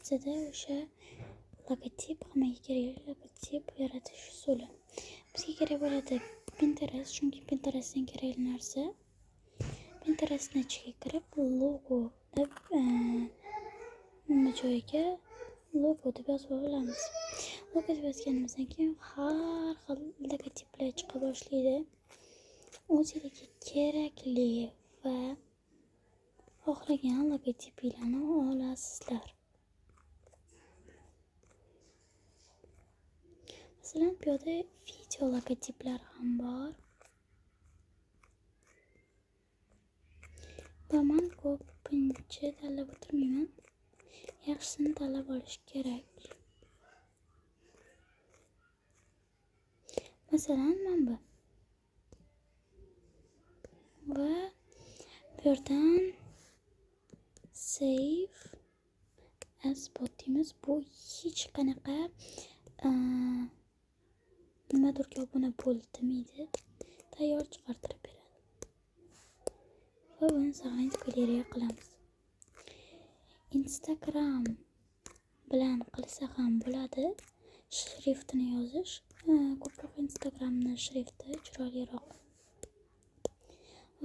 Natijada o'sha logotip, hammaga kerakli logotip yaratish usuli. Bizga kerak bo'ladi Pinterest, chunki Pinterestdan kerakli narsa. Pinterestning ichiga kirib, logo deb nima joyiga logo deb yozib olamiz. Logo deb yozganimizdan keyin har xil logotiplar chiqa boshlaydi. O'zingizga kerakli va xohlagan logotiplarni olasizlar. Masalan, bu yerda video logotiplar ham bor. Va men ko'pincha tanlab o'tirmayman. Yaxshisini tanlab olish kerak. Masalan, mana bu. Va bu yerdan save as botimiz. Bu hech qanaqa nimadirga obuna bo'ldi demaydi. Tayyor chiqartirib beradi. Va buni saqlanib galereya qilamiz. Instagram bilan qilsa ham bo'ladi. Shriftini yozish. Ko'proq Instagramning shrifti chiroyliroq.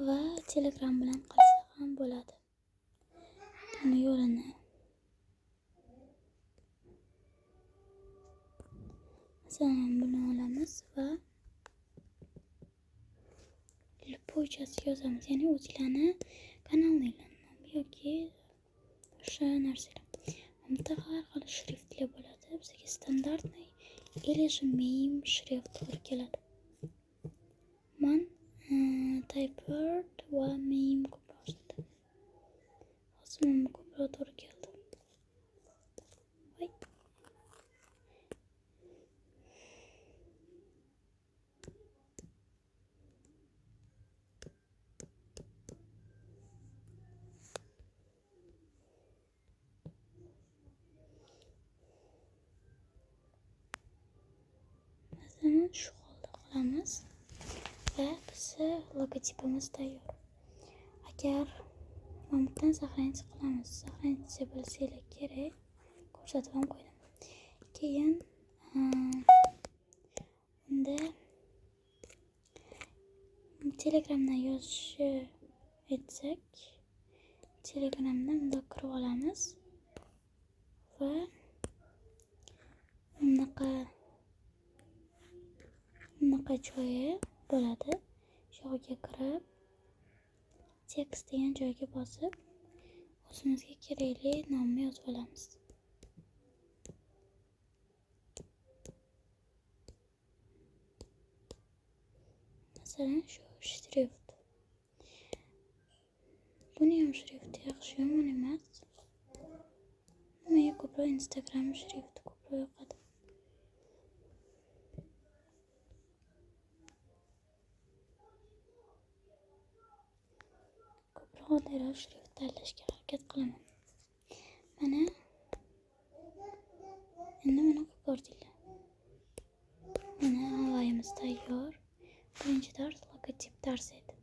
Va Telegram bilan qilsa ham bo'ladi. Buni yo'lini masalan buni olamiz va pochasiga yozamiz. Ya'ni o'zingizlarni kanalinglarni yoki o'sha narsalar. Bunda har xil shriftlar bo'ladi. Bizga standartniy или же meme shrift to'g'ri keladi. Men typeword va meme ko'proq ishlataman. Hozir menga ko'proq to'g'ri keldi. Voy. Masalan, shu holda qilamiz va bizni logotipimiz tayyor. Agar bundan saqlanib qilamiz, saqlanib bilsanglar kerak, ko'rsatib ham qo'ydim. Keyin unda Telegramdan yozish etsak, Telegramdan unda kirib olamiz va bunaqa joyi bo'ladi. Shu yerga kirib, text degan joyga bosib, o'zimizga kerakli nomni yozib olamiz. Masalan, shu shrift. Buni ham shrifti yaxshi, yomon emas. Menga ko'proq Instagram shrifti ko'proq yoqadi. Ko'proq oddiy shrift tanlashga harakat qilaman. Mana endi buni ko'rdinglar. Mana havayimiz tayyor. Birinchi dars logotip darsi edi.